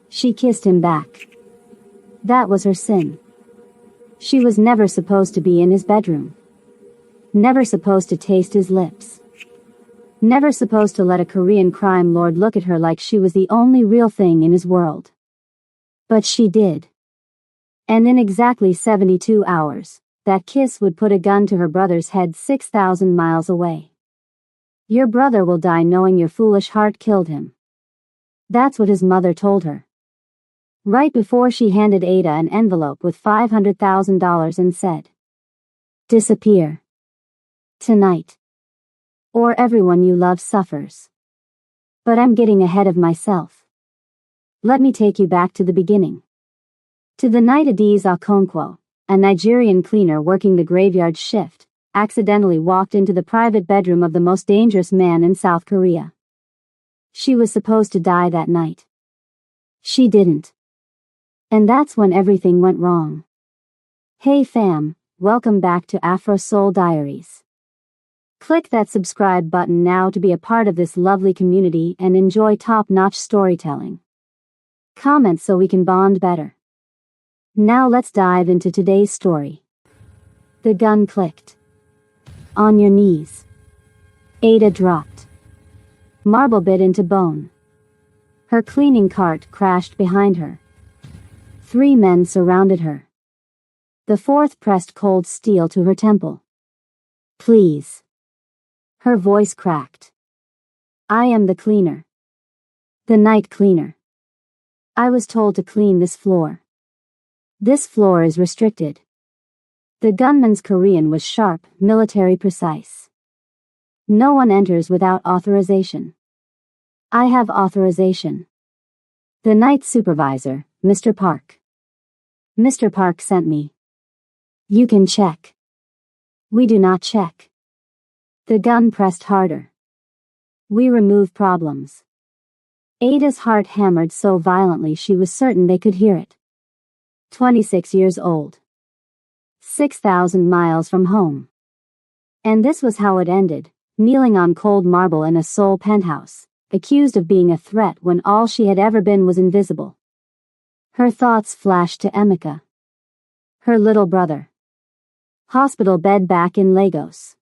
She kissed him back. That was her sin. She was never supposed to be in his bedroom. Never supposed to taste his lips. Never supposed to let a Korean crime lord look at her like she was the only real thing in his world. But she did. And in exactly 72 hours, that kiss would put a gun to her brother's head 6,000 miles away. Your brother will die knowing your foolish heart killed him. That's what his mother told her. Right before she handed Ada an envelope with $500,000 and said, "Disappear. Tonight. Or everyone you love suffers." But I'm getting ahead of myself. Let me take you back to the beginning. To the night Adiz Okonkwo, a Nigerian cleaner working the graveyard shift, accidentally walked into the private bedroom of the most dangerous man in South Korea. She was supposed to die that night. She didn't. And that's when everything went wrong. Hey fam, welcome back to Afro Soul Diaries. Click that subscribe button now to be a part of this lovely community and enjoy top-notch storytelling. Comment so we can bond better. Now let's dive into today's story. The gun clicked. On your knees. Ada dropped. Marble bit into bone. Her cleaning cart crashed behind her. 3 men surrounded her. The 4th pressed cold steel to her temple. Please. Her voice cracked. I am the cleaner. The night cleaner. I was told to clean this floor. This floor is restricted. The gunman's Korean was sharp, military precise. No one enters without authorization. I have authorization. The night supervisor, Mr. Park. Mr. Park sent me. You can check. We do not check. The gun pressed harder. We remove problems. Ada's heart hammered so violently she was certain they could hear it. 26 years old. 6,000 miles from home. And this was how it ended, kneeling on cold marble in a Seoul penthouse, accused of being a threat when all she had ever been was invisible. Her thoughts flashed to Emeka. Her little brother. Hospital bed back in Lagos.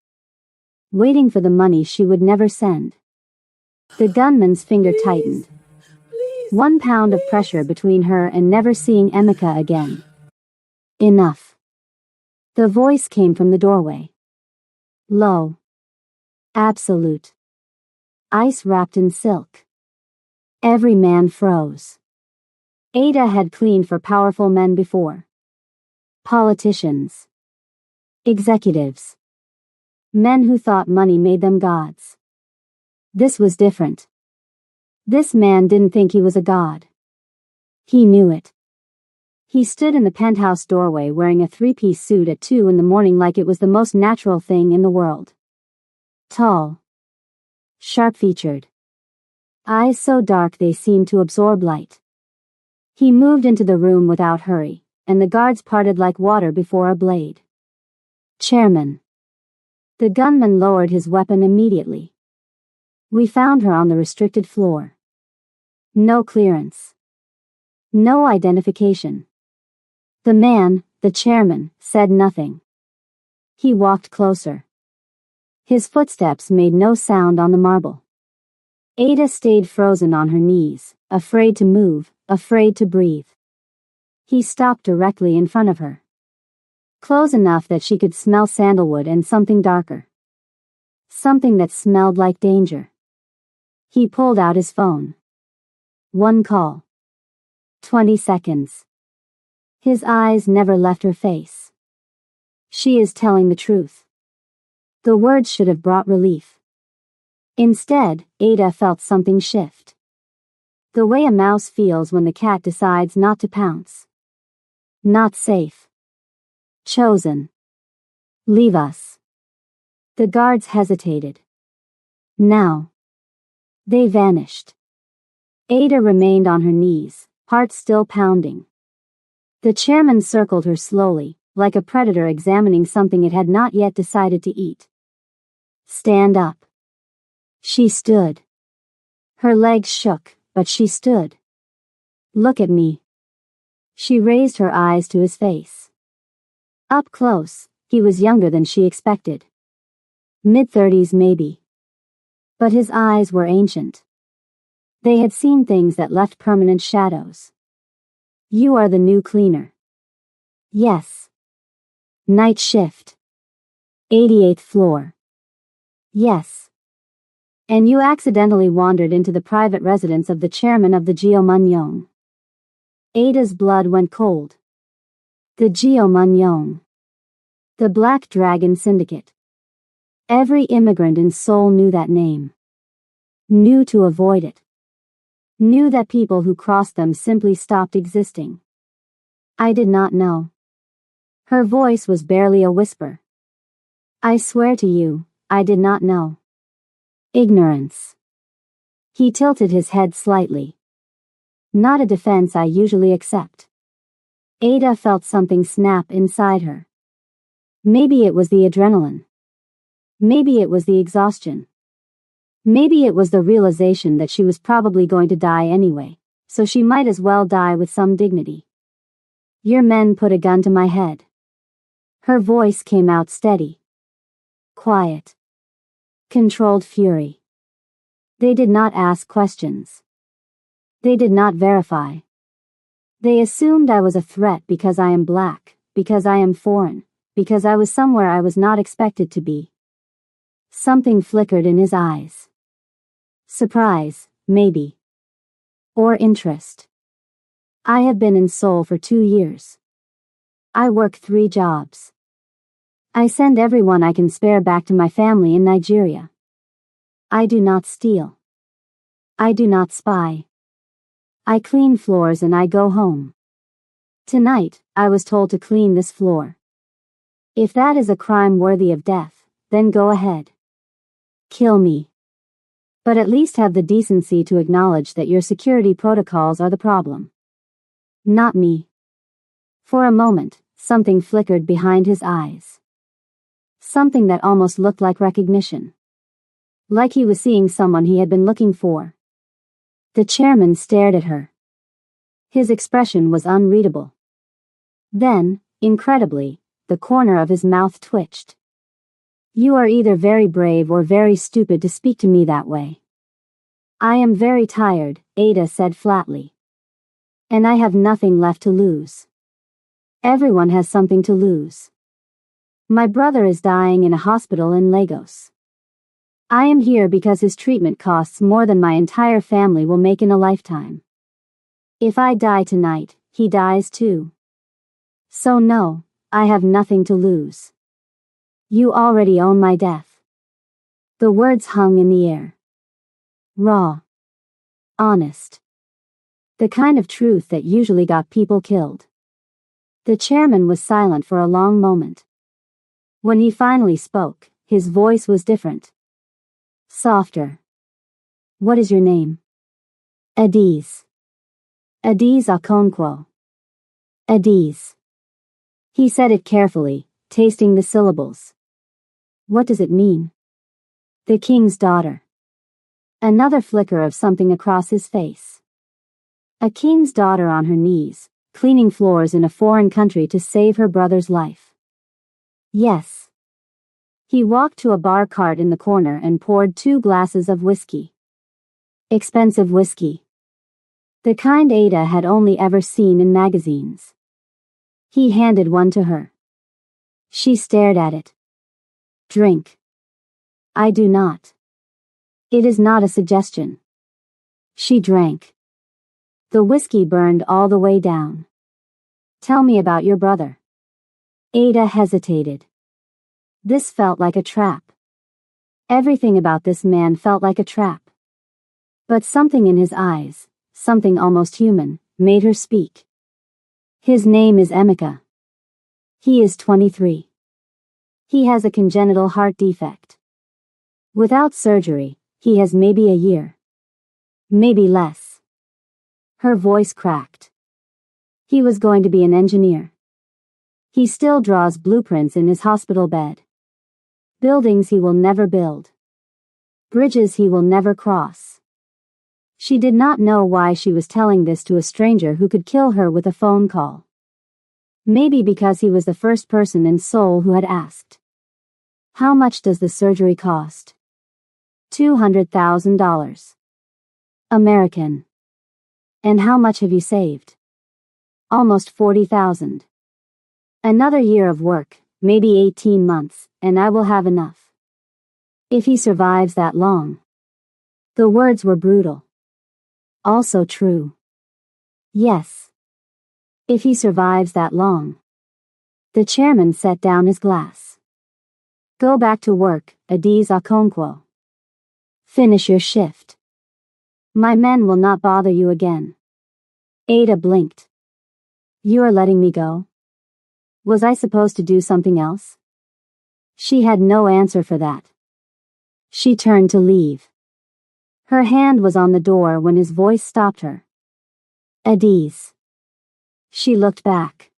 Waiting for the money she would never send. The gunman's finger tightened. 1 pound of pressure between her and never seeing Emeka again. Enough. The voice came from the doorway. Low. Absolute. Ice wrapped in silk. Every man froze. Ada had cleaned for powerful men before. Politicians. Executives. Men who thought money made them gods. This was different. This man didn't think he was a god. He knew it. He stood in the penthouse doorway wearing a 3-piece suit at 2 in the morning like it was the most natural thing in the world. Tall. Sharp-featured. Eyes so dark they seemed to absorb light. He moved into the room without hurry, and the guards parted like water before a blade. Chairman. The gunman lowered his weapon immediately. We found her on the restricted floor. No clearance. No identification. The man, the chairman, said nothing. He walked closer. His footsteps made no sound on the marble. Ada stayed frozen on her knees, afraid to move, afraid to breathe. He stopped directly in front of her. Close enough that she could smell sandalwood and something darker. Something that smelled like danger. He pulled out his phone. 1 call. 20 seconds. His eyes never left her face. She is telling the truth. The words should have brought relief. Instead, Ada felt something shift. The way a mouse feels when the cat decides not to pounce. Not safe. Chosen. Leave us. The guards hesitated. Now. They vanished. Ada remained on her knees, heart still pounding. The chairman circled her slowly, like a predator examining something it had not yet decided to eat. Stand up. She stood. Her legs shook, but she stood. Look at me. She raised her eyes to his face. Up close, he was younger than she expected. Mid-30s maybe. But his eyes were ancient. They had seen things that left permanent shadows. You are the new cleaner. Yes. Night shift. 88th floor. Yes. And you accidentally wandered into the private residence of the chairman of the Geomanyong. Ada's blood went cold. The Geomanyong. The Black Dragon Syndicate. Every immigrant in Seoul knew that name. Knew to avoid it. Knew that people who crossed them simply stopped existing. I did not know. Her voice was barely a whisper. I swear to you, I did not know. Ignorance. He tilted his head slightly. Not a defense I usually accept. Ada felt something snap inside her. Maybe it was the adrenaline. Maybe it was the exhaustion. Maybe it was the realization that she was probably going to die anyway, so she might as well die with some dignity. Your men put a gun to my head. Her voice came out steady. Quiet. Controlled fury. They did not ask questions. They did not verify. They assumed I was a threat because I am black, because I am foreign, because I was somewhere I was not expected to be. Something flickered in his eyes. Surprise, maybe. Or interest. I have been in Seoul for 2 years. I work 3 jobs. I send everyone I can spare back to my family in Nigeria. I do not steal. I do not spy. I clean floors and I go home. Tonight, I was told to clean this floor. If that is a crime worthy of death, then go ahead. Kill me. But at least have the decency to acknowledge that your security protocols are the problem. Not me. For a moment, something flickered behind his eyes. Something that almost looked like recognition. Like he was seeing someone he had been looking for. The chairman stared at her. His expression was unreadable. Then, incredibly, the corner of his mouth twitched. You are either very brave or very stupid to speak to me that way. I am very tired, Ada said flatly. And I have nothing left to lose. Everyone has something to lose. My brother is dying in a hospital in Lagos. I am here because his treatment costs more than my entire family will make in a lifetime. If I die tonight, he dies too. So no, I have nothing to lose. You already own my death. The words hung in the air. Raw. Honest. The kind of truth that usually got people killed. The chairman was silent for a long moment. When he finally spoke, his voice was different. Softer. What is your name? Adiz. Adiz Okonkwo. Adiz. He said it carefully, tasting the syllables. What does it mean? The king's daughter. Another flicker of something across his face. A king's daughter on her knees, cleaning floors in a foreign country to save her brother's life. Yes. He walked to a bar cart in the corner and poured 2 glasses of whiskey. Expensive whiskey. The kind Ada had only ever seen in magazines. He handed one to her. She stared at it. Drink. I do not. It is not a suggestion. She drank. The whiskey burned all the way down. Tell me about your brother. Ada hesitated. This felt like a trap. Everything about this man felt like a trap. But something in his eyes, something almost human, made her speak. His name is Emeka. He is 23. He has a congenital heart defect. Without surgery, he has maybe a year. Maybe less. Her voice cracked. He was going to be an engineer. He still draws blueprints in his hospital bed. Buildings he will never build. Bridges he will never cross. She did not know why she was telling this to a stranger who could kill her with a phone call. Maybe because he was the first person in Seoul who had asked. How much does the surgery cost? $200,000. American. And how much have you saved? Almost 40,000. Another year of work, maybe 18 months, and I will have enough. If he survives that long. The words were brutal. Also true. Yes. If he survives that long. The chairman set down his glass. Go back to work, Adiz Okonkwo. Finish your shift. My men will not bother you again. Ada blinked. You are letting me go? Was I supposed to do something else? She had no answer for that. She turned to leave. Her hand was on the door when his voice stopped her. Adiz. She looked back.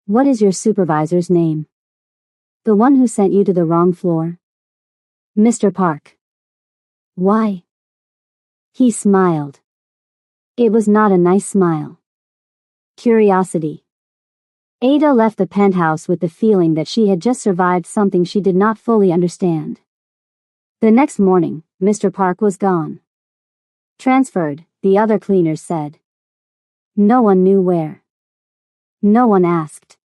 What is your supervisor's name? The one who sent you to the wrong floor? Mr. Park. Why? He smiled. It was not a nice smile. Curiosity. Ada left the penthouse with the feeling that she had just survived something she did not fully understand. The next morning, Mr. Park was gone. Transferred, the other cleaners said. No one knew where. No one asked.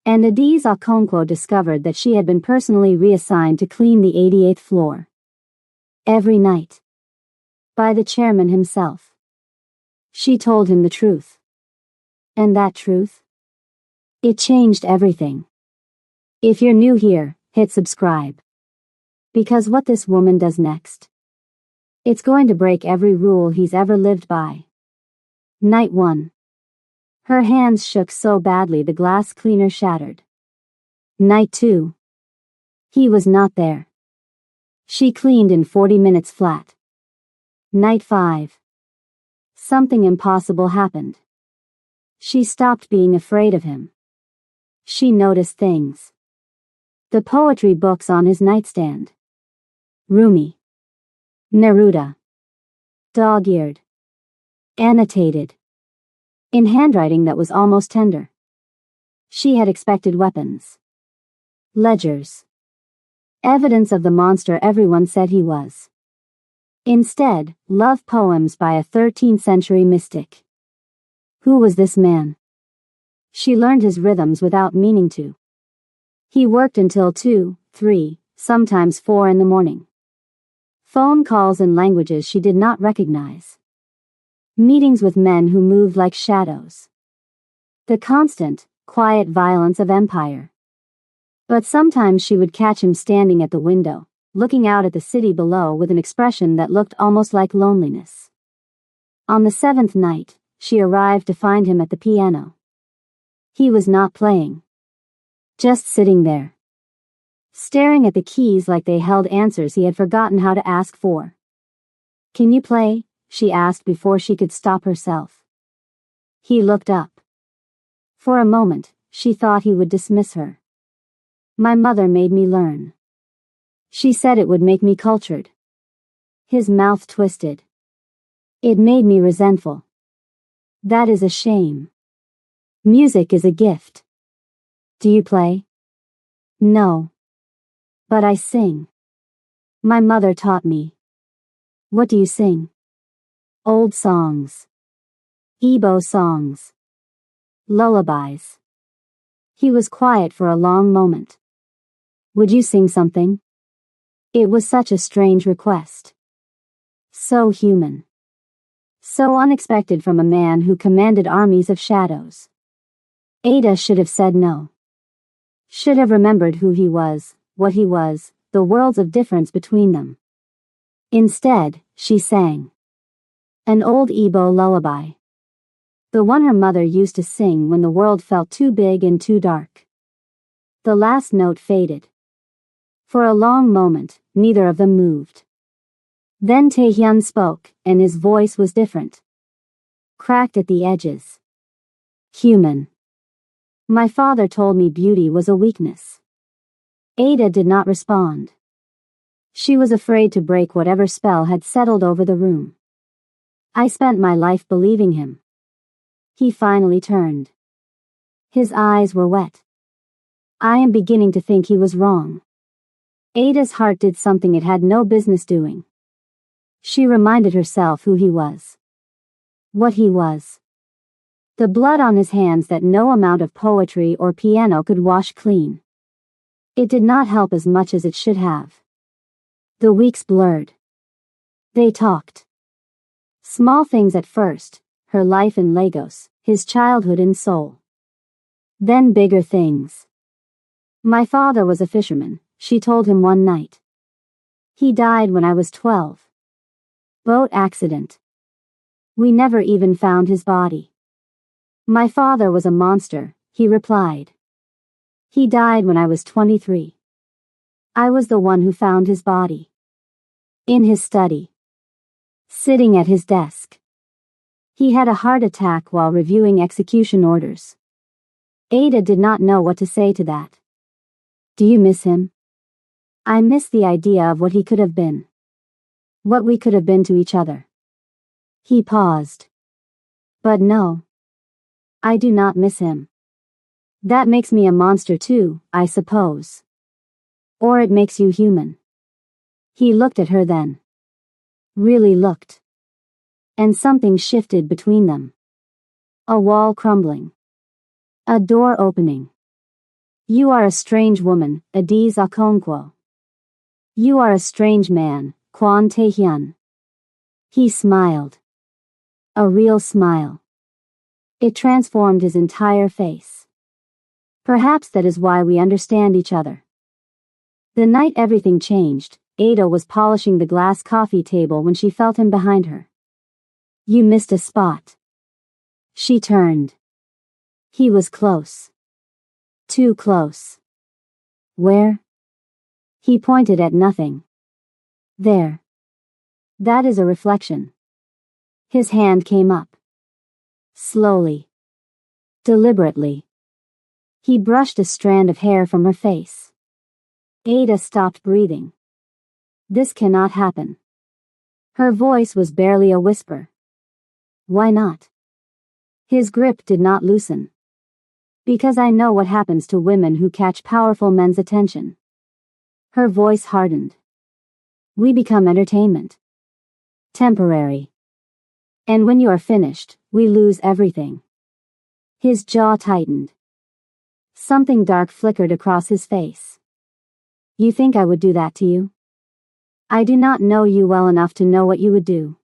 And Adiz Okonkwo discovered that she had been personally reassigned to clean the 88th floor. Every night. By the chairman himself. She told him the truth. And that truth? It changed everything. If you're new here, hit subscribe. Because what this woman does next, it's going to break every rule he's ever lived by. Night 1. Her hands shook so badly the glass cleaner shattered. Night 2. He was not there. She cleaned in 40 minutes flat. Night 5. Something impossible happened. She stopped being afraid of him. She noticed things. The poetry books on his nightstand. Rumi. Neruda. Dog-eared. Annotated. In handwriting that was almost tender. She had expected weapons. Ledgers. Evidence of the monster everyone said he was. Instead, love poems by a 13th century mystic. Who was this man? She learned his rhythms without meaning to. He worked until 2, 3, sometimes 4 in the morning. Phone calls in languages she did not recognize. Meetings with men who moved like shadows. The constant, quiet violence of empire. But sometimes she would catch him standing at the window, looking out at the city below with an expression that looked almost like loneliness. On the 7th night, she arrived to find him at the piano. He was not playing. Just sitting there. Staring at the keys like they held answers he had forgotten how to ask for. Can you play? She asked before she could stop herself. He looked up. For a moment, she thought he would dismiss her. My mother made me learn. She said it would make me cultured. His mouth twisted. It made me resentful. That is a shame. Music is a gift. Do you play? No. But I sing. My mother taught me. What do you sing? Old songs. Igbo songs. Lullabies. He was quiet for a long moment. Would you sing something? It was such a strange request. So human. So unexpected from a man who commanded armies of shadows. Ada should have said no. Should have remembered who he was, what he was, the worlds of difference between them. Instead, she sang. An old Igbo lullaby. The one her mother used to sing when the world felt too big and too dark. The last note faded. For a long moment, neither of them moved. Then Taehyun spoke, and his voice was different. Cracked at the edges. Human. My father told me beauty was a weakness. Ada did not respond. She was afraid to break whatever spell had settled over the room. I spent my life believing him. He finally turned. His eyes were wet. I am beginning to think he was wrong. Ada's heart did something it had no business doing. She reminded herself who he was. What he was. The blood on his hands that no amount of poetry or piano could wash clean. It did not help as much as it should have. The weeks blurred. They talked. Small things at first, her life in Lagos, his childhood in Seoul. Then bigger things. My father was a fisherman, she told him one night. He died when I was 12. Boat accident. We never even found his body. My father was a monster, he replied. He died when I was 23. I was the one who found his body. In his study. Sitting at his desk. He had a heart attack while reviewing execution orders. Ada did not know what to say to that. Do you miss him? I miss the idea of what he could have been. What we could have been to each other. He paused. But no. I do not miss him. That makes me a monster too, I suppose. Or it makes you human. He looked at her then. Really looked. And something shifted between them. A wall crumbling. A door opening. You are a strange woman, Adiz Okonkwo. You are a strange man, Kwon Tae-hyun. He smiled. A real smile. It transformed his entire face. Perhaps that is why we understand each other. The night everything changed, Ada was polishing the glass coffee table when she felt him behind her. You missed a spot. She turned. He was close. Too close. Where? He pointed at nothing. There. That is a reflection. His hand came up. Slowly. Deliberately. He brushed a strand of hair from her face. Ada stopped breathing. This cannot happen. Her voice was barely a whisper. Why not? His grip did not loosen. Because I know what happens to women who catch powerful men's attention. Her voice hardened. We become entertainment. Temporary. And when you are finished, we lose everything. His jaw tightened. Something dark flickered across his face. You think I would do that to you? I do not know you well enough to know what you would do.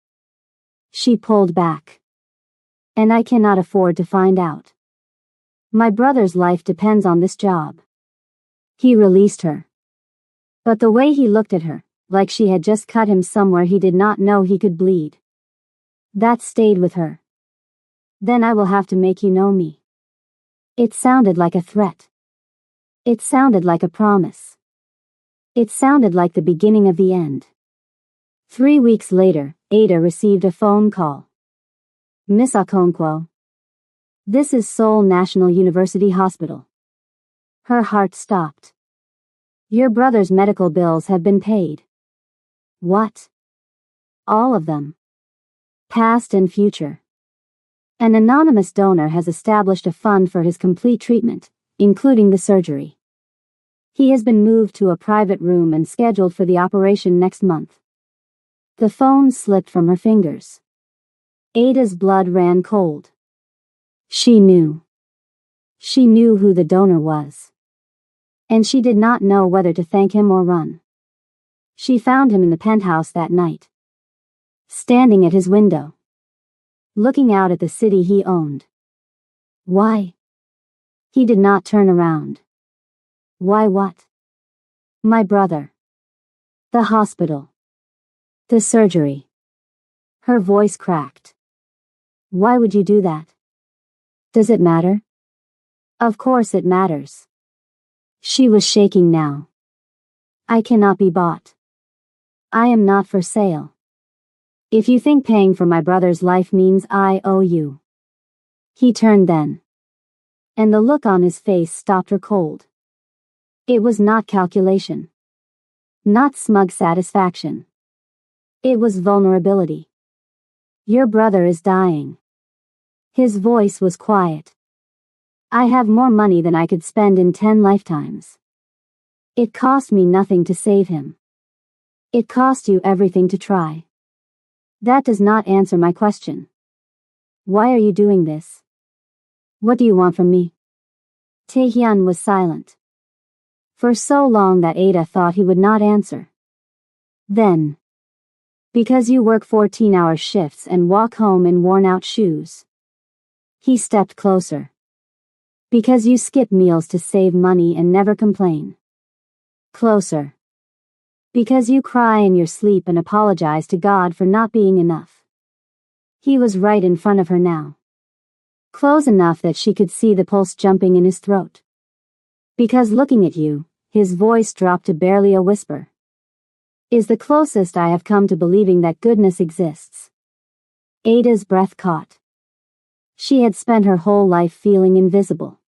She pulled back. And I cannot afford to find out. My brother's life depends on this job. He released her. But the way he looked at her, like she had just cut him somewhere he did not know he could bleed. That stayed with her. Then I will have to make you know me. It sounded like a threat. It sounded like a promise. It sounded like the beginning of the end. 3 weeks later, Ada received a phone call. Miss Okonkwo. This is Seoul National University Hospital. Her heart stopped. Your brother's medical bills have been paid. What? All of them. Past and future. An anonymous donor has established a fund for his complete treatment, including the surgery. He has been moved to a private room and scheduled for the operation next month. The phone slipped from her fingers. Ada's blood ran cold. She knew. She knew who the donor was. And she did not know whether to thank him or run. She found him in the penthouse that night. Standing at his window. Looking out at the city he owned. Why? He did not turn around. Why what? My brother. The hospital. The surgery. Her voice cracked. Why would you do that? Does it matter? Of course it matters. She was shaking now. I cannot be bought. I am not for sale. If you think paying for my brother's life means I owe you. He turned then. And the look on his face stopped her cold. It was not calculation. Not smug satisfaction. It was vulnerability. Your brother is dying. His voice was quiet. I have more money than I could spend in 10 lifetimes. It cost me nothing to save him. It cost you everything to try. That does not answer my question. Why are you doing this? What do you want from me? Taehyun was silent. For so long that Ada thought he would not answer. Then. Because you work 14-hour shifts and walk home in worn-out shoes. He stepped closer. Because you skip meals to save money and never complain. Closer. Because you cry in your sleep and apologize to God for not being enough. He was right in front of her now. Close enough that she could see the pulse jumping in his throat. Because looking at you, his voice dropped to barely a whisper. Is the closest I have come to believing that goodness exists. Ada's breath caught. She had spent her whole life feeling invisible.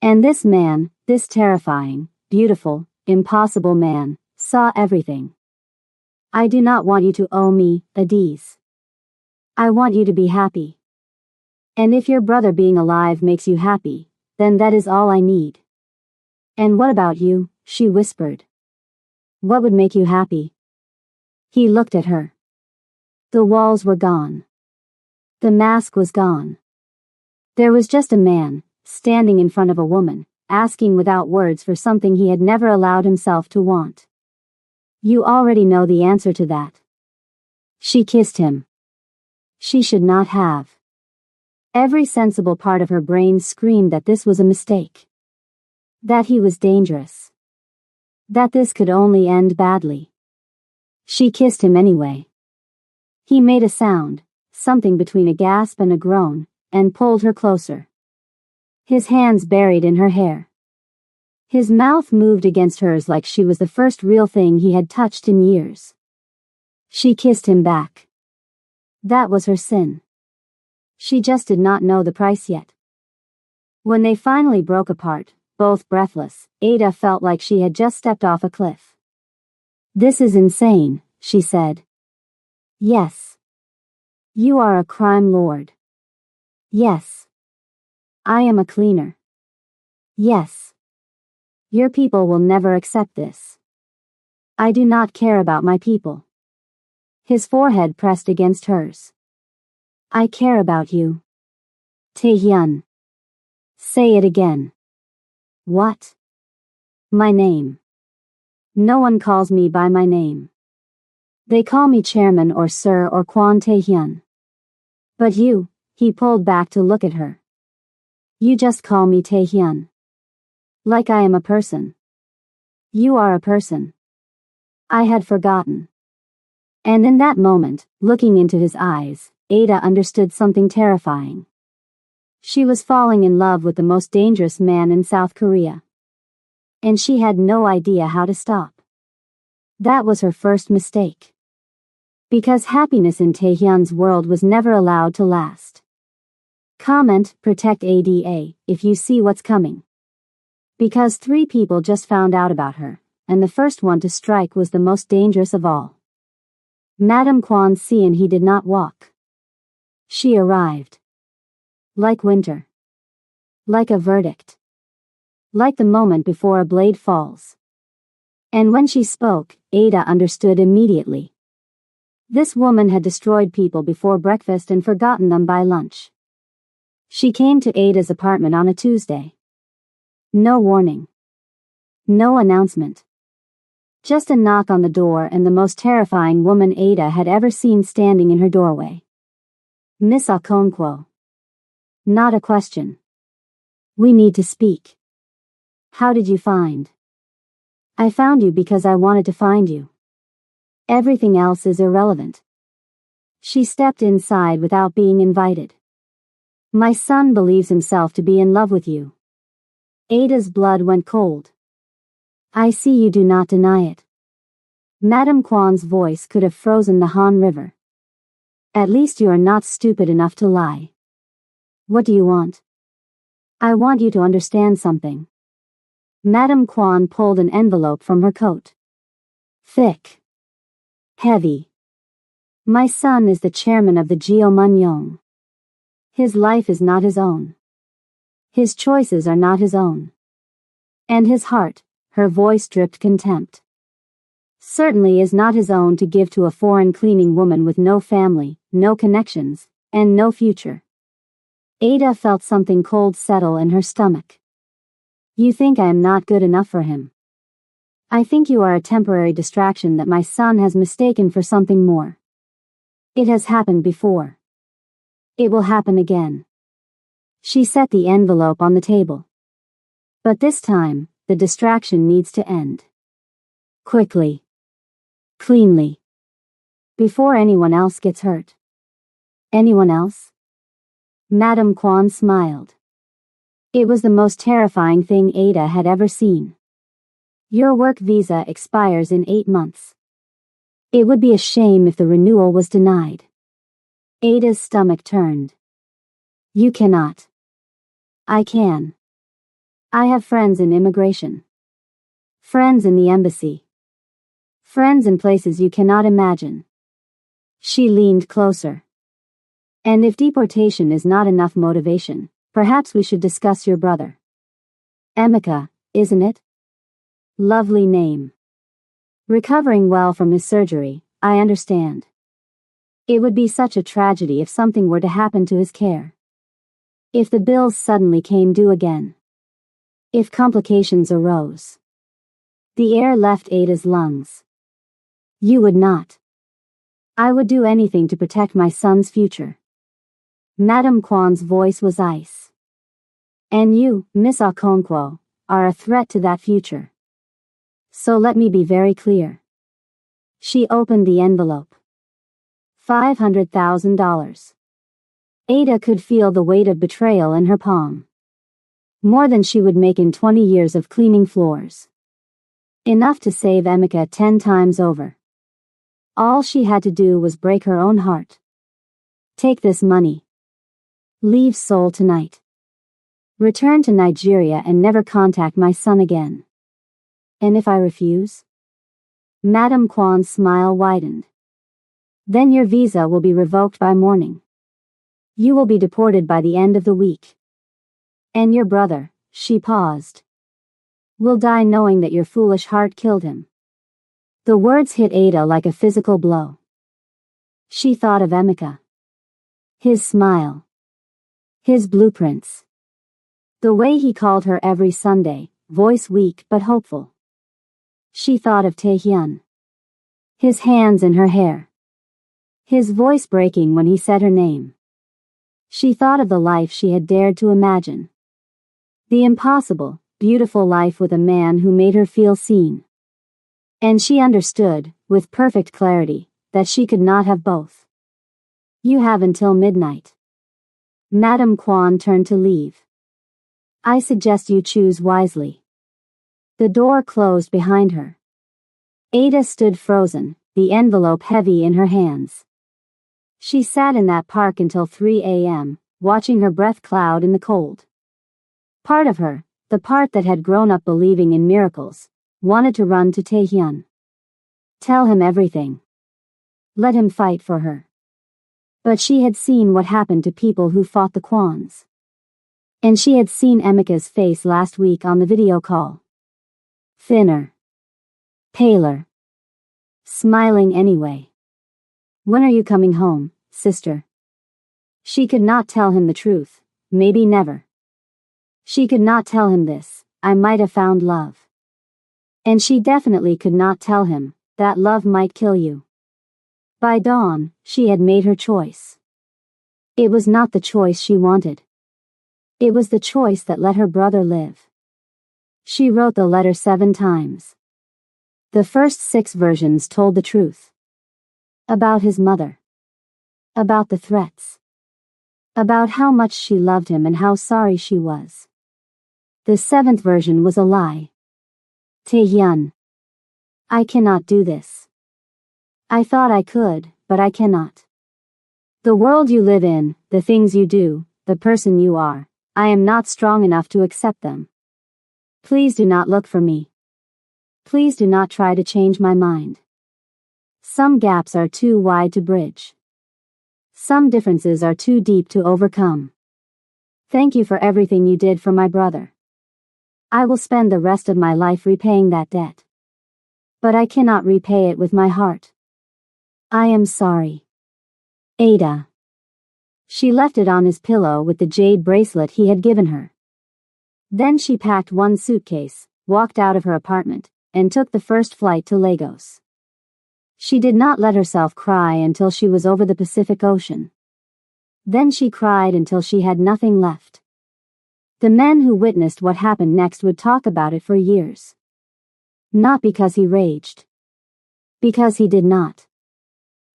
And this man, this terrifying, beautiful, impossible man, saw everything. I do not want you to owe me, Adis. I want you to be happy. And if your brother being alive makes you happy, then that is all I need. And what about you? She whispered. What would make you happy? He looked at her. The walls were gone. The mask was gone. There was just a man, standing in front of a woman, asking without words for something he had never allowed himself to want. You already know the answer to that. She kissed him. She should not have. Every sensible part of her brain screamed that this was a mistake. That he was dangerous. That this could only end badly. She kissed him anyway. He made a sound, something between a gasp and a groan, and pulled her closer. His hands buried in her hair. His mouth moved against hers like she was the first real thing he had touched in years. She kissed him back. That was her sin. She just did not know the price yet. When they finally broke apart, both breathless, Ada felt like she had just stepped off a cliff. This is insane, she said. Yes. You are a crime lord. Yes. I am a cleaner. Yes. Your people will never accept this. I do not care about my people. His forehead pressed against hers. I care about you. Taehyun. Say it again. What? My name. No one calls me by my name. They call me Chairman or Sir or Kwon Taehyun. But you, he pulled back to look at her. You just call me Taehyun. Like I am a person. You are a person. I had forgotten. And in that moment, looking into his eyes, Ada understood something terrifying. She was falling in love with the most dangerous man in South Korea. And she had no idea how to stop. That was her first mistake. Because happiness in Taehyun's world was never allowed to last. Comment, protect Ada, if you see what's coming. Because 3 people just found out about her, and the first one to strike was the most dangerous of all. Madame Kwon Seon he did not walk. She arrived. Like winter. Like a verdict. Like the moment before a blade falls. And when she spoke, Ada understood immediately. This woman had destroyed people before breakfast and forgotten them by lunch. She came to Ada's apartment on a Tuesday. No warning. No announcement. Just a knock on the door and the most terrifying woman Ada had ever seen standing in her doorway. Miss Okonkwo. Not a question. We need to speak. How did you find? I found you because I wanted to find you. Everything else is irrelevant. She stepped inside without being invited. My son believes himself to be in love with you. Ada's blood went cold. I see you do not deny it. Madame Kwon's voice could have frozen the Han River. At least you are not stupid enough to lie. What do you want? I want you to understand something. Madame Kwon pulled an envelope from her coat. Thick. Heavy. My son is the chairman of the Geomanyong. His life is not his own. His choices are not his own. And his heart, her voice dripped contempt, certainly is not his own to give to a foreign cleaning woman with no family, no connections, and no future. Ada felt something cold settle in her stomach. You think I am not good enough for him. I think you are a temporary distraction that my son has mistaken for something more. It has happened before. It will happen again. She set the envelope on the table. But this time, the distraction needs to end. Quickly. Cleanly. Before anyone else gets hurt. Anyone else? Madame Kwan smiled. It was the most terrifying thing Ada had ever seen. Your work visa expires in 8 months. It would be a shame if the renewal was denied. Ada's stomach turned. You cannot. I can. I have friends in immigration. Friends in the embassy. Friends in places you cannot imagine. She leaned closer. And if deportation is not enough motivation, perhaps we should discuss your brother. Emeka, isn't it? Lovely name. Recovering well from his surgery, I understand. It would be such a tragedy if something were to happen to his care. If the bills suddenly came due again. If complications arose. The air left Ada's lungs. You would not. I would do anything to protect my son's future. Madame Kwan's voice was ice. And you, Miss Okonkwo, are a threat to that future. So let me be very clear. She opened the envelope. $500,000. Ada could feel the weight of betrayal in her palm. More than she would make in 20 years of cleaning floors. Enough to save Emeka 10 times over. All she had to do was break her own heart. Take this money. Leave Seoul tonight. Return to Nigeria and never contact my son again. And if I refuse? Madame Kwan's smile widened. Then your visa will be revoked by morning. You will be deported by the end of the week. And your brother, she paused, will die knowing that your foolish heart killed him. The words hit Ada like a physical blow. She thought of Emeka. His smile. His blueprints. The way he called her every Sunday, voice weak but hopeful. She thought of Taehyun. His hands in her hair. His voice breaking when he said her name. She thought of the life she had dared to imagine. The impossible, beautiful life with a man who made her feel seen. And she understood, with perfect clarity, that she could not have both. You have until midnight. Madame Kwan turned to leave. I suggest you choose wisely. The door closed behind her. Ada stood frozen, the envelope heavy in her hands. She sat in that park until 3 a.m., watching her breath cloud in the cold. Part of her, the part that had grown up believing in miracles, wanted to run to Taehyun. Tell him everything. Let him fight for her. But she had seen what happened to people who fought the Kwans. And she had seen Emeka's face last week on the video call. Thinner. Paler. Smiling anyway. When are you coming home, sister? She could not tell him the truth, maybe never. She could not tell him this, I might have found love. And she definitely could not tell him, that love might kill you. By dawn, she had made her choice. It was not the choice she wanted. It was the choice that let her brother live. She wrote the letter 7 times. The first 6 versions told the truth. About his mother. About the threats. About how much she loved him and how sorry she was. The 7th version was a lie. Taehyun. I cannot do this. I thought I could, but I cannot. The world you live in, the things you do, the person you are, I am not strong enough to accept them. Please do not look for me. Please do not try to change my mind. Some gaps are too wide to bridge. Some differences are too deep to overcome. Thank you for everything you did for my brother. I will spend the rest of my life repaying that debt. But I cannot repay it with my heart. I am sorry. Ada. She left it on his pillow with the jade bracelet he had given her. Then she packed one suitcase, walked out of her apartment, and took the first flight to Lagos. She did not let herself cry until she was over the Pacific Ocean. Then she cried until she had nothing left. The men who witnessed what happened next would talk about it for years. Not because he raged. Because he did not.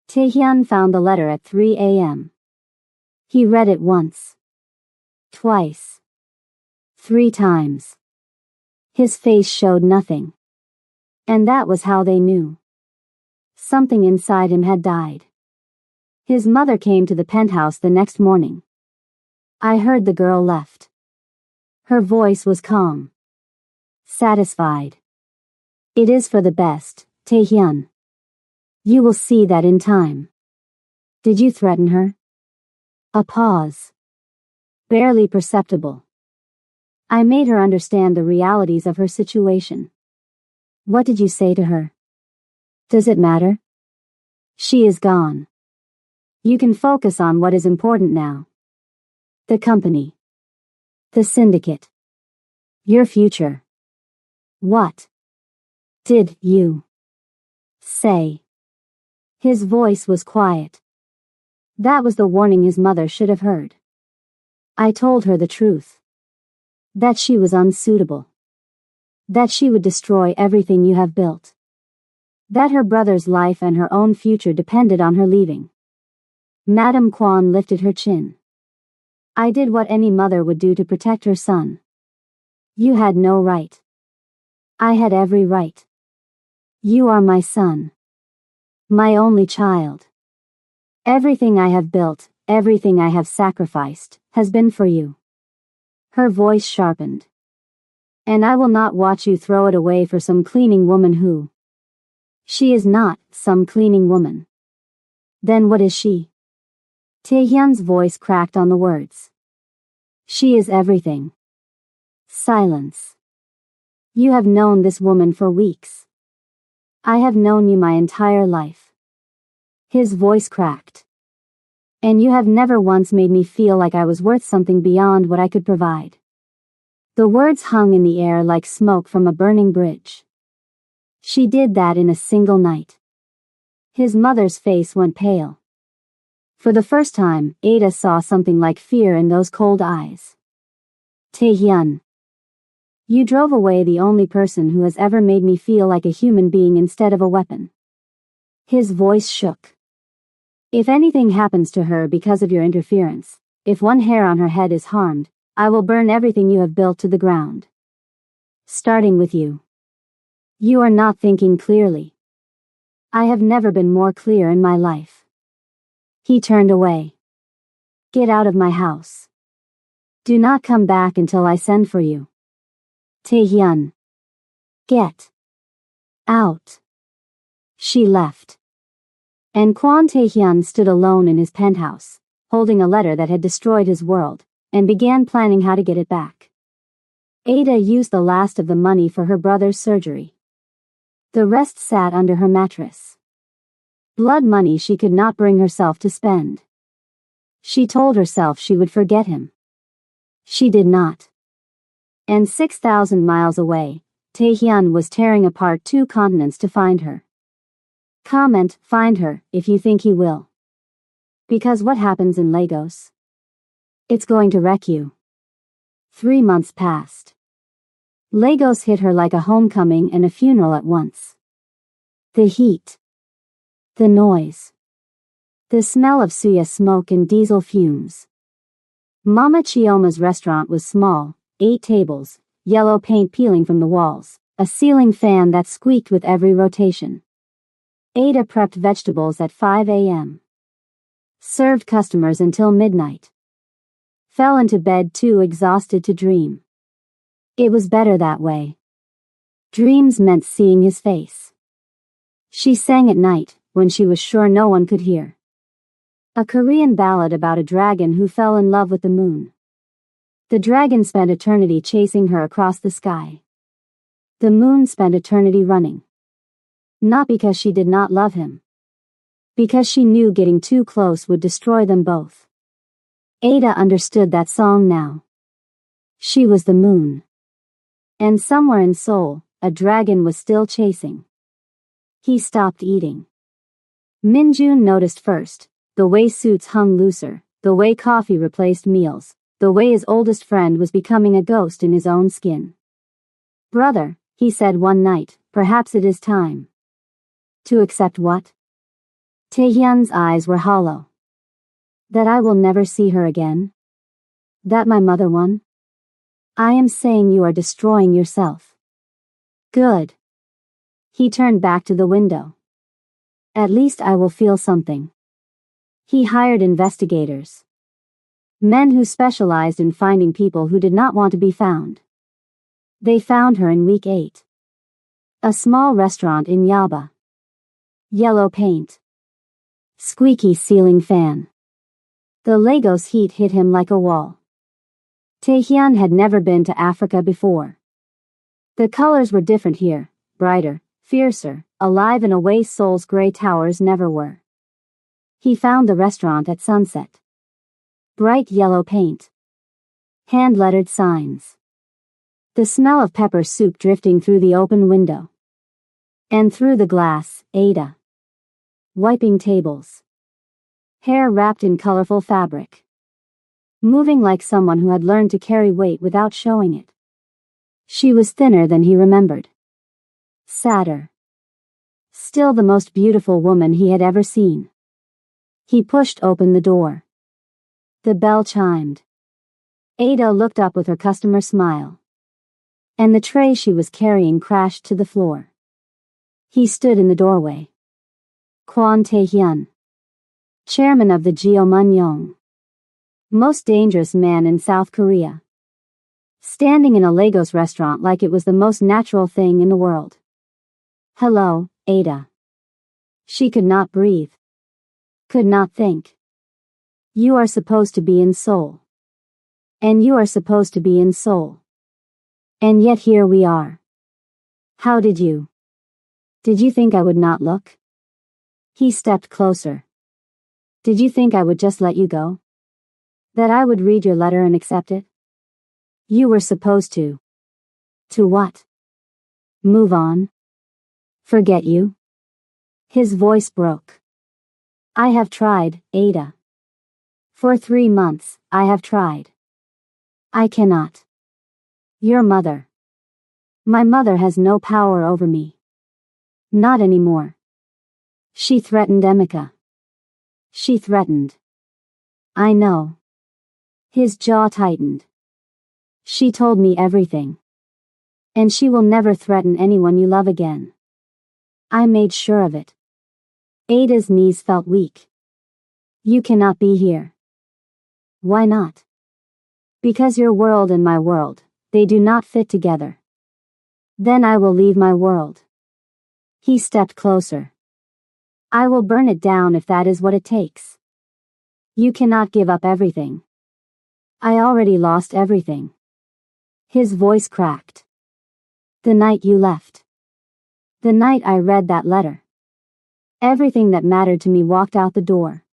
Taehyun found the letter at 3 a.m. He read it once. Twice. 3 times. His face showed nothing. And that was how they knew. Something inside him had died. His mother came to the penthouse the next morning. I heard the girl left. Her voice was calm. Satisfied. It is for the best, Taehyun. You will see that in time. Did you threaten her? A pause. Barely perceptible. I made her understand the realities of her situation. What did you say to her? Does it matter? She is gone. You can focus on what is important now. The company. The syndicate. Your future. What did you say? His voice was quiet. That was the warning his mother should have heard. I told her the truth. That she was unsuitable. That she would destroy everything you have built. That her brother's life and her own future depended on her leaving. Madame Kwan lifted her chin. I did what any mother would do to protect her son. You had no right. I had every right. You are my son. My only child. Everything I have built, everything I have sacrificed, has been for you. Her voice sharpened. And I will not watch you throw it away for some cleaning woman who... She is not some cleaning woman. Then what is she? Taehyun's voice cracked on the words. She is everything. Silence. You have known this woman for weeks. I have known you my entire life. His voice cracked. And you have never once made me feel like I was worth something beyond what I could provide. The words hung in the air like smoke from a burning bridge. She did that in a single night. His mother's face went pale. For the first time, Ada saw something like fear in those cold eyes. Taehyun. You drove away the only person who has ever made me feel like a human being instead of a weapon. His voice shook. If anything happens to her because of your interference, if one hair on her head is harmed, I will burn everything you have built to the ground. Starting with you. You are not thinking clearly. I have never been more clear in my life. He turned away. Get out of my house. Do not come back until I send for you. Taehyun. Get out. She left. And Kwon Taehyun stood alone in his penthouse, holding a letter that had destroyed his world, and began planning how to get it back. Ada used the last of the money for her brother's surgery. The rest sat under her mattress. Blood money she could not bring herself to spend. She told herself she would forget him. She did not. And 6,000 miles away, Taehyun was tearing apart 2 continents to find her. Find her, if you think he will. Because what happens in Lagos? It's going to wreck you. 3 months passed. Lagos hit her like a homecoming and a funeral at once. The heat. The noise. The smell of suya smoke and diesel fumes. Mama Chioma's restaurant was small, 8 tables, yellow paint peeling from the walls, a ceiling fan that squeaked with every rotation. Ada prepped vegetables at 5 a.m. Served customers until midnight. Fell into bed too exhausted to dream. It was better that way. Dreams meant seeing his face. She sang at night, when she was sure no one could hear. A Korean ballad about a dragon who fell in love with the moon. The dragon spent eternity chasing her across the sky. The moon spent eternity running. Not because she did not love him. Because she knew getting too close would destroy them both. Ada understood that song now. She was the moon. And somewhere in Seoul, a dragon was still chasing. He stopped eating. Minjun noticed first, the way suits hung looser, the way coffee replaced meals, the way his oldest friend was becoming a ghost in his own skin. "Brother," he said one night, "perhaps it is time." To accept what? Taehyun's eyes were hollow. That I will never see her again? That my mother won? I am saying you are destroying yourself. Good. He turned back to the window. At least I will feel something. He hired investigators. Men who specialized in finding people who did not want to be found. They found her in week 8. A small restaurant in Yaba. Yellow paint. Squeaky ceiling fan. The Lagos heat hit him like a wall. Taehyun had never been to Africa before. The colors were different here, brighter, fiercer, alive in a way Seoul's gray towers never were. He found the restaurant at sunset. Bright yellow paint. Hand-lettered signs. The smell of pepper soup drifting through the open window. And through the glass, Ada. Wiping tables. Hair wrapped in colorful fabric. Moving like someone who had learned to carry weight without showing it. She was thinner than he remembered. Sadder. Still the most beautiful woman he had ever seen. He pushed open the door. The bell chimed. Ada looked up with her customer smile. And the tray she was carrying crashed to the floor. He stood in the doorway. Kwon Taehyun. Chairman of the Jeomunyeong. Most dangerous man in South Korea. Standing in a Lagos restaurant like it was the most natural thing in the world. Hello, Ada. She could not breathe. Could not think. You are supposed to be in Seoul. And you are supposed to be in Seoul. And yet here we are. How did you? Did you think I would not look? He stepped closer. Did you think I would just let you go? That I would read your letter and accept it? You were supposed to. To what? Move on? Forget you? His voice broke. I have tried, Ada. For 3 months, I have tried. I cannot. Your mother. My mother has no power over me. Not anymore. She threatened Emeka. She threatened. I know. His jaw tightened. She told me everything. And she will never threaten anyone you love again. I made sure of it. Ada's knees felt weak. You cannot be here. Why not? Because your world and my world, they do not fit together. Then I will leave my world. He stepped closer. I will burn it down if that is what it takes. You cannot give up everything. I already lost everything. His voice cracked. The night you left. The night I read that letter. Everything that mattered to me walked out the door.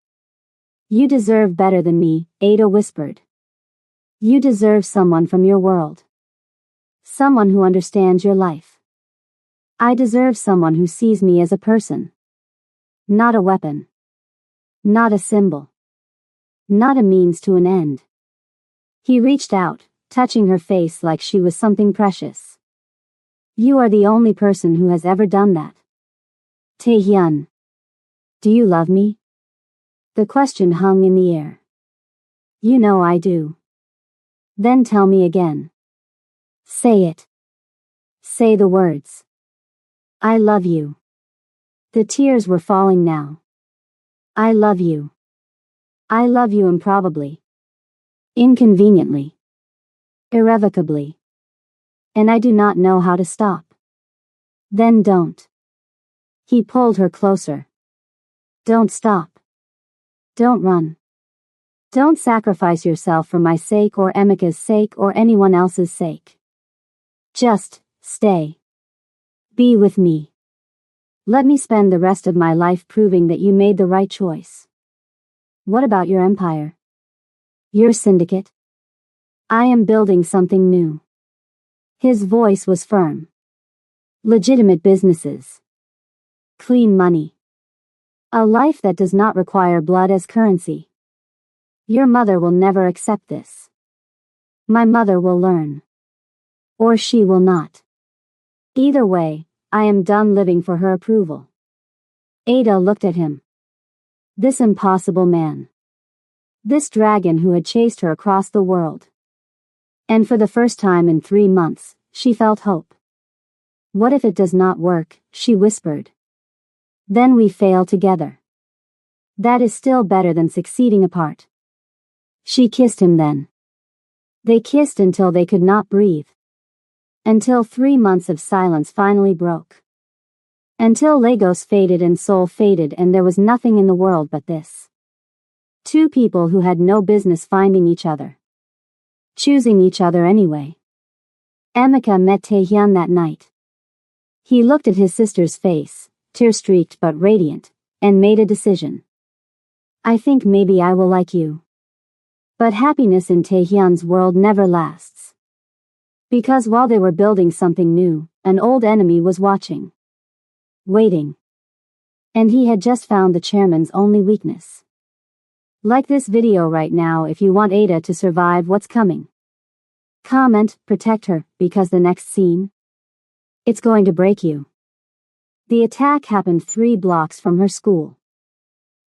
You deserve better than me, Ada whispered. You deserve someone from your world. Someone who understands your life. I deserve someone who sees me as a person. Not a weapon. Not a symbol. Not a means to an end. He reached out, touching her face like she was something precious. You are the only person who has ever done that. Taehyun. Do you love me? The question hung in the air. You know I do. Then tell me again. Say it. Say the words. I love you. The tears were falling now. I love you. I love you improbably. Inconveniently. Irrevocably. And I do not know how to stop. Then don't. He pulled her closer. Don't stop. Don't run. Don't sacrifice yourself for my sake or Emika's sake or anyone else's sake. Just stay. Be with me. Let me spend the rest of my life proving that you made the right choice. What about your empire? Your syndicate? I am building something new. His voice was firm. Legitimate businesses. Clean money. A life that does not require blood as currency. Your mother will never accept this. My mother will learn. Or she will not. Either way, I am done living for her approval. Ada looked at him. This impossible man. This dragon who had chased her across the world. And for the first time in 3 months, she felt hope. What if it does not work, she whispered. Then we fail together. That is still better than succeeding apart. She kissed him then. They kissed until they could not breathe. Until 3 months of silence finally broke. Until Lagos faded and Seoul faded and there was nothing in the world but this. Two people who had no business finding each other. Choosing each other anyway. Emika met Taehyun that night. He looked at his sister's face, tear-streaked but radiant, and made a decision. I think maybe I will like you. But happiness in Taehyun's world never lasts. Because while they were building something new, an old enemy was watching. Waiting. And he had just found the chairman's only weakness. Like this video right now if you want Ada to survive what's coming. Comment, protect her, because the next scene, it's going to break you. The attack happened 3 blocks from her school.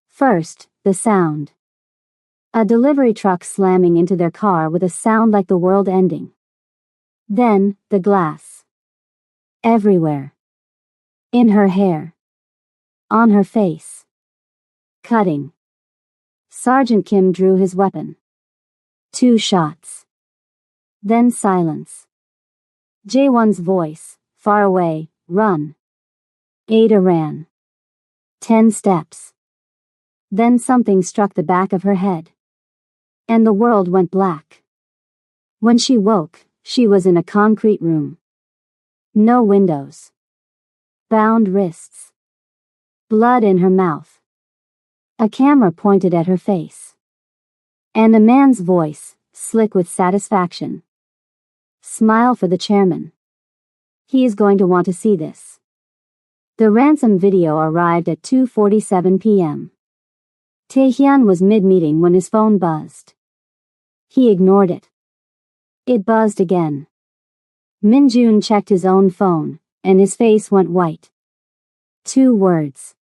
First, the sound. A delivery truck slamming into their car with a sound like the world ending. Then, the glass. Everywhere. In her hair. On her face. Cutting. Sergeant Kim drew his weapon. 2 shots. Then silence. Jaewon's voice, far away, run. Ada ran. 10 steps. Then something struck the back of her head. And the world went black. When she woke, she was in a concrete room. No windows. Bound wrists. Blood in her mouth. A camera pointed at her face. And a man's voice, slick with satisfaction. Smile for the chairman. He is going to want to see this. The ransom video arrived at 2:47 p.m. Taehyun was mid-meeting when his phone buzzed. He ignored it. It buzzed again. Minjun checked his own phone, and his face went white. 2 words.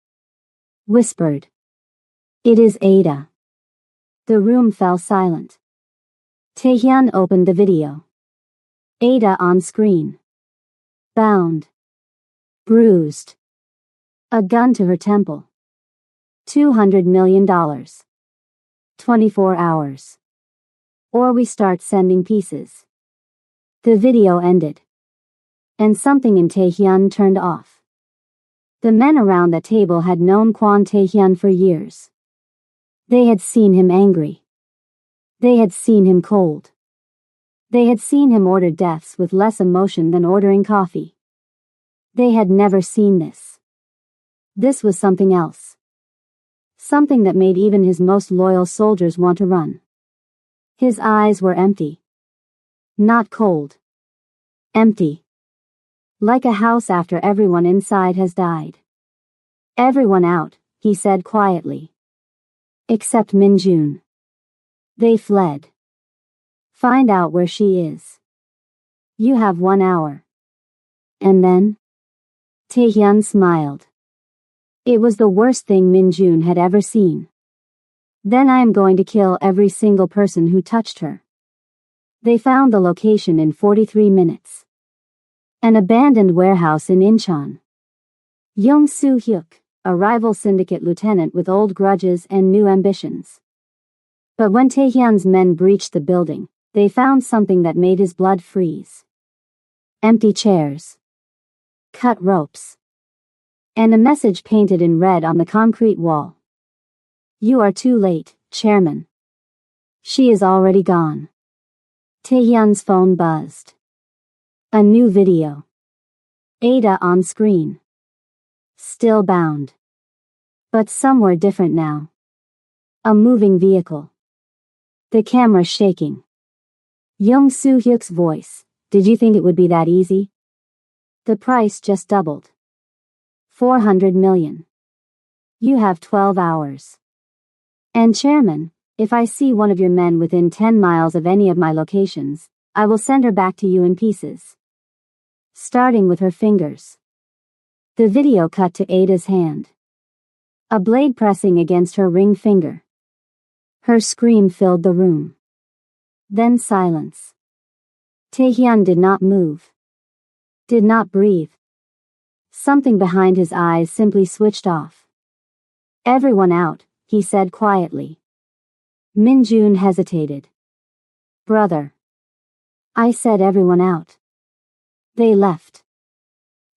Whispered. It is Ada. The room fell silent. Taehyun opened the video. Ada on screen. Bound. Bruised. A gun to her temple. $200 million. 24 hours. Or we start sending pieces. The video ended. And something in Taehyun turned off. The men around the table had known Kwon Taehyun for years. They had seen him angry. They had seen him cold. They had seen him order deaths with less emotion than ordering coffee. They had never seen this. This was something else. Something that made even his most loyal soldiers want to run. His eyes were empty. Not cold. Empty. Like a house after everyone inside has died. Everyone out, he said quietly. Except Minjun. They fled. Find out where she is. You have 1 hour. And then? Taehyun smiled. It was the worst thing Minjun had ever seen. Then I am going to kill every single person who touched her. They found the location in 43 minutes. An abandoned warehouse in Incheon. Young Soo-hyuk, a rival syndicate lieutenant with old grudges and new ambitions. But when Taehyun's men breached the building, they found something that made his blood freeze. Empty chairs. Cut ropes. And a message painted in red on the concrete wall. You are too late, Chairman. She is already gone. Taehyun's phone buzzed. A new video. Ada on screen. Still bound. But somewhere different now. A moving vehicle. The camera shaking. Young Soo-hyuk's voice. Did you think it would be that easy? The price just doubled. 400 million. You have 12 hours. And Chairman, if I see one of your men within 10 miles of any of my locations, I will send her back to you in pieces. Starting with her fingers. The video cut to Ada's hand. A blade pressing against her ring finger. Her scream filled the room. Then silence. Taehyun did not move. Did not breathe. Something behind his eyes simply switched off. Everyone out, he said quietly. Minjun hesitated. Brother. I said everyone out. They left.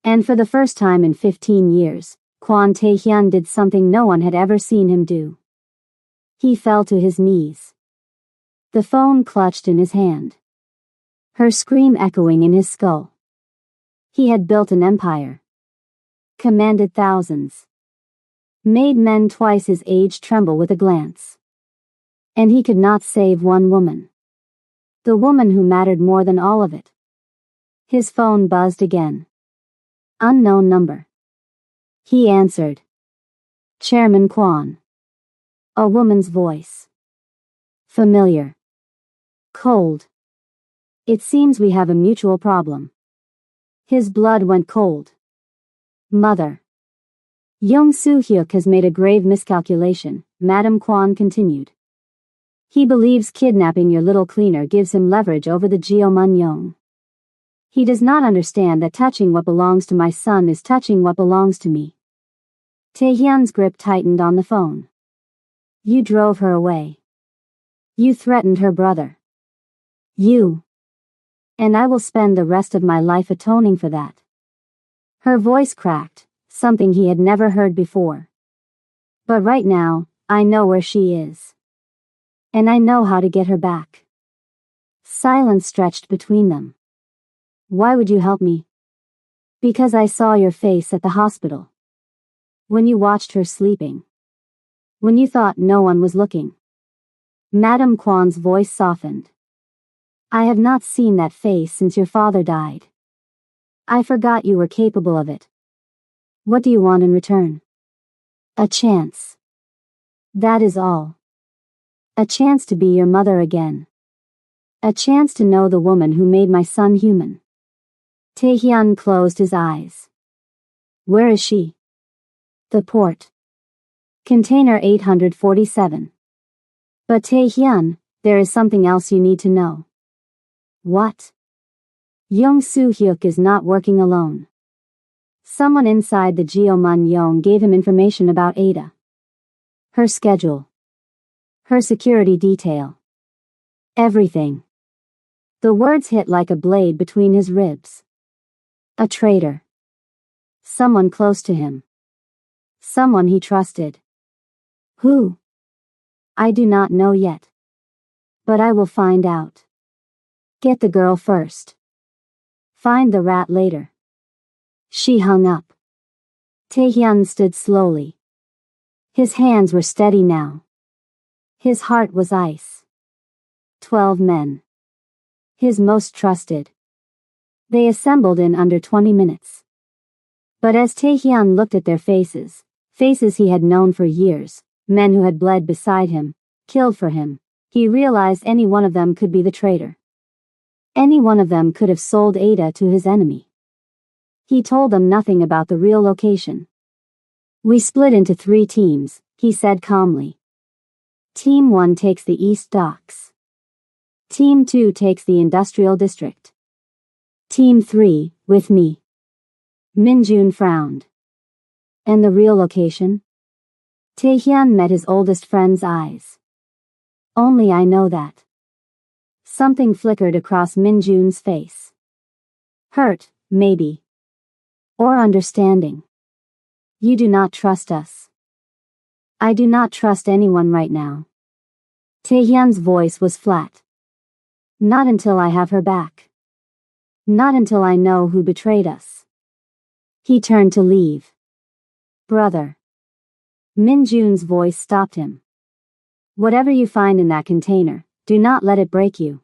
And for the first time in 15 years, Kwon Taehyun did something no one had ever seen him do. He fell to his knees. The phone clutched in his hand. Her scream echoing in his skull. He had built an empire. Commanded thousands. Made men twice his age tremble with a glance. And he could not save one woman. The woman who mattered more than all of it. His phone buzzed again. Unknown number. He answered. Chairman Kwon. A woman's voice. Familiar. Cold. It seems we have a mutual problem. His blood went cold. Mother. Young Soo-hyuk has made a grave miscalculation, Madam Kwon continued. He believes kidnapping your little cleaner gives him leverage over the Jeomun-yong. He does not understand that touching what belongs to my son is touching what belongs to me. Taehyun's grip tightened on the phone. You drove her away. You threatened her brother. You. And I will spend the rest of my life atoning for that. Her voice cracked, something he had never heard before. But right now, I know where she is. And I know how to get her back. Silence stretched between them. Why would you help me? Because I saw your face at the hospital. When you watched her sleeping. When you thought no one was looking. Madam Kwon's voice softened. I have not seen that face since your father died. I forgot you were capable of it. What do you want in return? A chance. That is all. A chance to be your mother again. A chance to know the woman who made my son human. Taehyun closed his eyes. Where is she? The port. Container 847. But Taehyun, there is something else you need to know. What? Young Soo-hyuk is not working alone. Someone inside the Jeomun-yong gave him information about Ada. Her schedule. Her security detail. Everything. The words hit like a blade between his ribs. A traitor. Someone close to him. Someone he trusted. Who? I do not know yet. But I will find out. Get the girl first. Find the rat later. She hung up. Taehyun stood slowly. His hands were steady now. His heart was ice. 12 men. His most trusted. They assembled in under 20 minutes. But as Taehyun looked at their faces, faces he had known for years, men who had bled beside him, killed for him, he realized any one of them could be the traitor. Any one of them could have sold Ada to his enemy. He told them nothing about the real location. We split into 3 teams, he said calmly. Team 1 takes the East Docks. Team 2 takes the Industrial District. Team 3, with me. Minjun frowned. And the real location? Taehyun met his oldest friend's eyes. Only I know that. Something flickered across Minjun's face. Hurt, maybe. Or understanding. You do not trust us. I do not trust anyone right now. Taehyun's voice was flat. Not until I have her back. Not until I know who betrayed us. He turned to leave. Brother. Min Jun's voice stopped him. Whatever you find in that container, do not let it break you.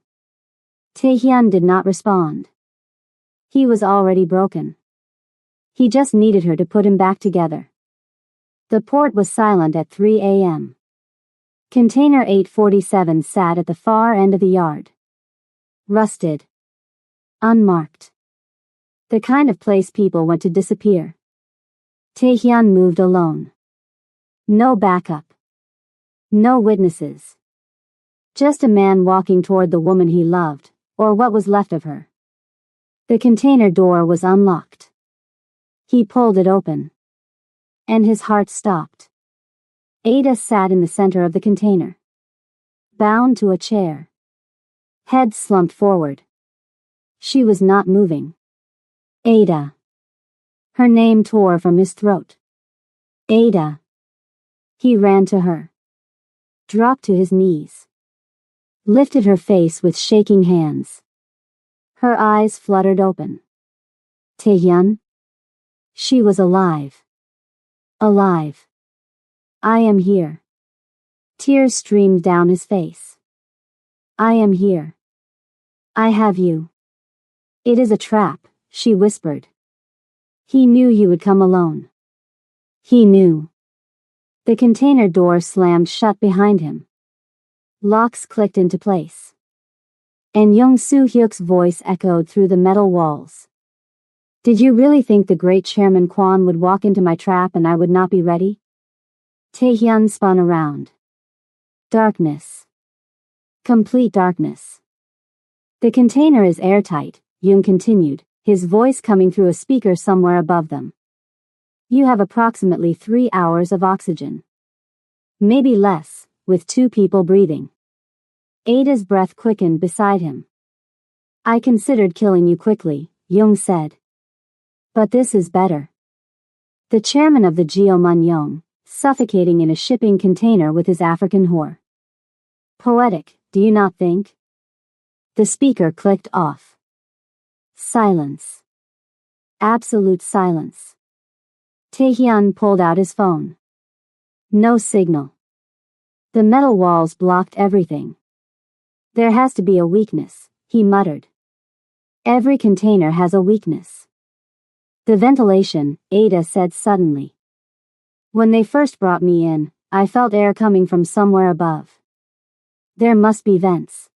Taehyun did not respond. He was already broken. He just needed her to put him back together. The port was silent at 3 a.m. Container 847 sat at the far end of the yard. Rusted. Unmarked. The kind of place people went to disappear. Taehyun moved alone. No backup. No witnesses. Just a man walking toward the woman he loved, or what was left of her. The container door was unlocked. He pulled it open. And his heart stopped. Ada sat in the center of the container. Bound to a chair. Head slumped forward. She was not moving. Ada. Her name tore from his throat. Ada. He ran to her. Dropped to his knees. Lifted her face with shaking hands. Her eyes fluttered open. Taehyun? She was alive. Alive. I am here. Tears streamed down his face. I am here. I have you. It is a trap, she whispered. He knew you would come alone. He knew. The container door slammed shut behind him. Locks clicked into place. And Young Soo-hyuk's voice echoed through the metal walls. Did you really think the great Chairman Kwon would walk into my trap and I would not be ready? Taehyun spun around. Darkness. Complete darkness. The container is airtight, Young continued, his voice coming through a speaker somewhere above them. You have approximately 3 hours of oxygen. Maybe less, with 2 people breathing. Ada's breath quickened beside him. I considered killing you quickly, Young said. But this is better. The chairman of the Geomun Young, suffocating in a shipping container with his African whore. Poetic, do you not think? The speaker clicked off. Silence. Absolute silence. Taehyun pulled out his phone. No signal. The metal walls blocked everything. There has to be a weakness, he muttered. Every container has a weakness. The ventilation, Ada said suddenly. When they first brought me in, I felt air coming from somewhere above. There must be vents.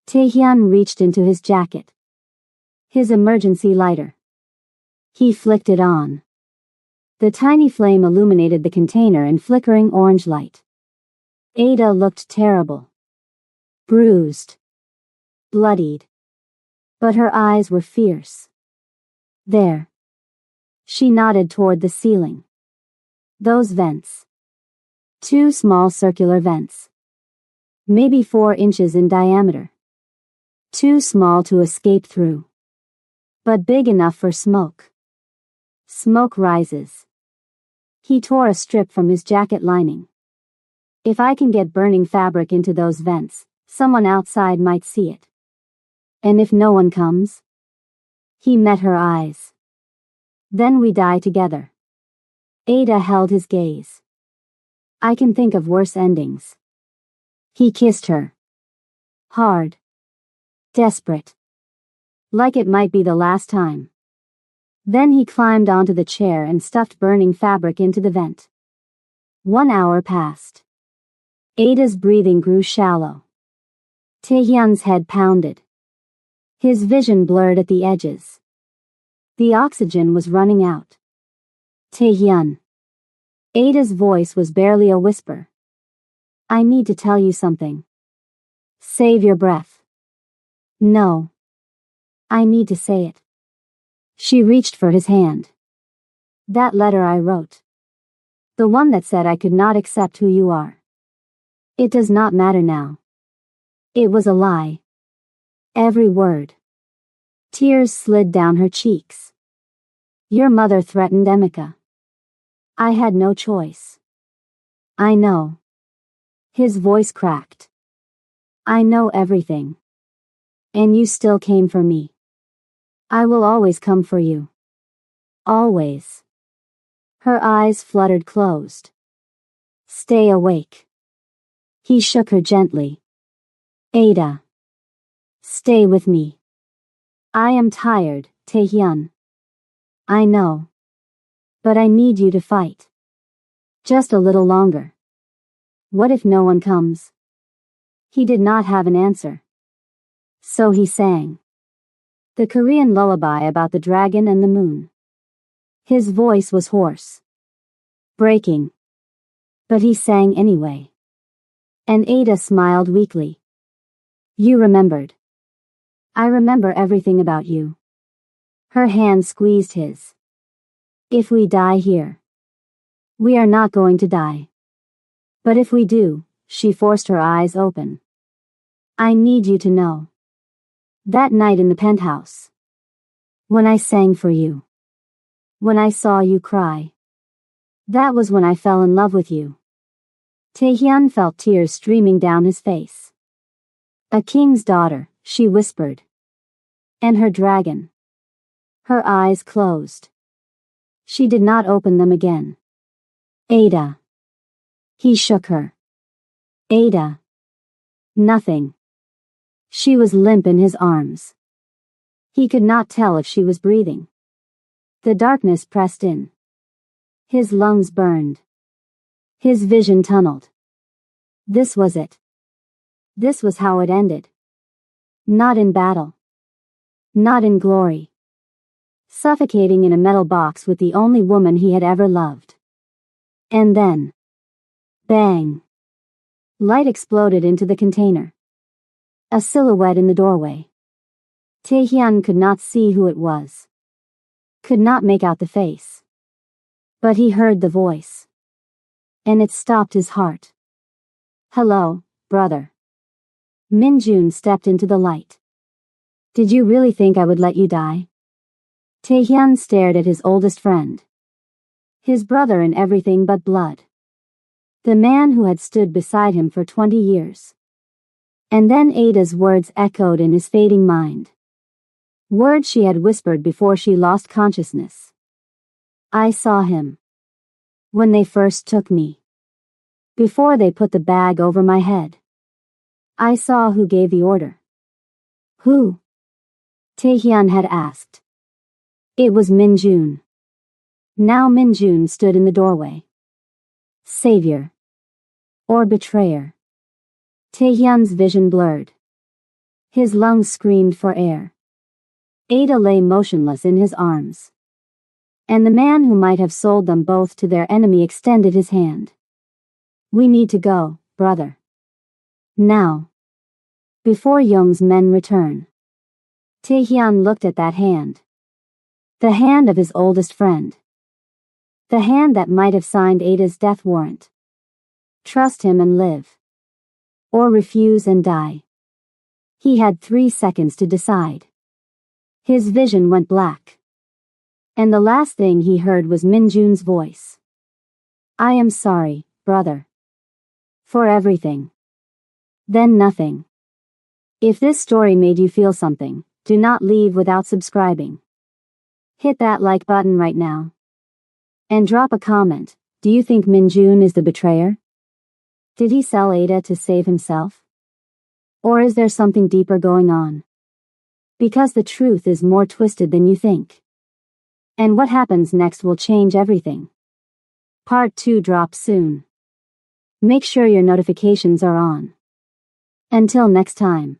Taehyun reached into his jacket. His emergency lighter. He flicked it on. The tiny flame illuminated the container in flickering orange light. Ada looked terrible. Bruised. Bloodied. But her eyes were fierce. There. She nodded toward the ceiling. Those vents. 2 small circular vents. Maybe 4 inches in diameter. Too small to escape through. But big enough for smoke. Smoke rises. He tore a strip from his jacket lining. If I can get burning fabric into those vents, someone outside might see it. And if no one comes? He met her eyes. Then we die together. Ada held his gaze. I can think of worse endings. He kissed her. Hard. Desperate. Like it might be the last time. Then he climbed onto the chair and stuffed burning fabric into the vent. 1 hour passed. Ada's breathing grew shallow. Taehyun's head pounded. His vision blurred at the edges. The oxygen was running out. Taehyun. Ada's voice was barely a whisper. I need to tell you something. Save your breath. No. I need to say it. She reached for his hand. That letter I wrote. The one that said I could not accept who you are. It does not matter now. It was a lie. Every word. Tears slid down her cheeks. Your mother threatened Emeka. I had no choice. I know. His voice cracked. I know everything. And you still came for me. I will always come for you. Always. Her eyes fluttered closed. Stay awake. He shook her gently. Ada. Stay with me. I am tired, Taehyun. I know. But I need you to fight. Just a little longer. What if no one comes? He did not have an answer. So he sang. The Korean lullaby about the dragon and the moon. His voice was hoarse. Breaking. But he sang anyway. And Ada smiled weakly. You remembered. I remember everything about you. Her hand squeezed his. If we die here. We are not going to die. But if we do, she forced her eyes open. I need you to know. That night in the penthouse. When I sang for you. When I saw you cry. That was when I fell in love with you. Taehyun felt tears streaming down his face. A king's daughter, she whispered. And her dragon. Her eyes closed. She did not open them again. Ada. He shook her. Ada. Nothing. She was limp in his arms. He could not tell if she was breathing. The darkness pressed in. His lungs burned. His vision tunneled. This was it. This was how it ended. Not in battle. Not in glory. Suffocating in a metal box with the only woman he had ever loved. And then. Bang. Light exploded into the container. A silhouette in the doorway. Taehyun could not see who it was. Could not make out the face. But he heard the voice. And it stopped his heart. Hello, brother. Minjun stepped into the light. Did you really think I would let you die? Taehyun stared at his oldest friend. His brother in everything but blood. The man who had stood beside him for 20 years. And then Ada's words echoed in his fading mind. Words she had whispered before she lost consciousness. I saw him. When they first took me. Before they put the bag over my head. I saw who gave the order. Who? Taehyun had asked. It was Minjun. Now Minjun stood in the doorway. Savior. Or betrayer. Taehyun's vision blurred. His lungs screamed for air. Ada lay motionless in his arms. And the man who might have sold them both to their enemy extended his hand. We need to go, brother. Now. Before Young's men return. Taehyun looked at that hand. The hand of his oldest friend. The hand that might have signed Ada's death warrant. Trust him and live. Or refuse and die. He had 3 seconds to decide. His vision went black. And the last thing he heard was Minjun's voice. I am sorry, brother. For everything. Then nothing. If this story made you feel something, do not leave without subscribing. Hit that like button right now. And drop a comment. Do you think Minjun is the betrayer? Did he sell Ada to save himself? Or is there something deeper going on? Because the truth is more twisted than you think. And what happens next will change everything. Part 2 drops soon. Make sure your notifications are on. Until next time.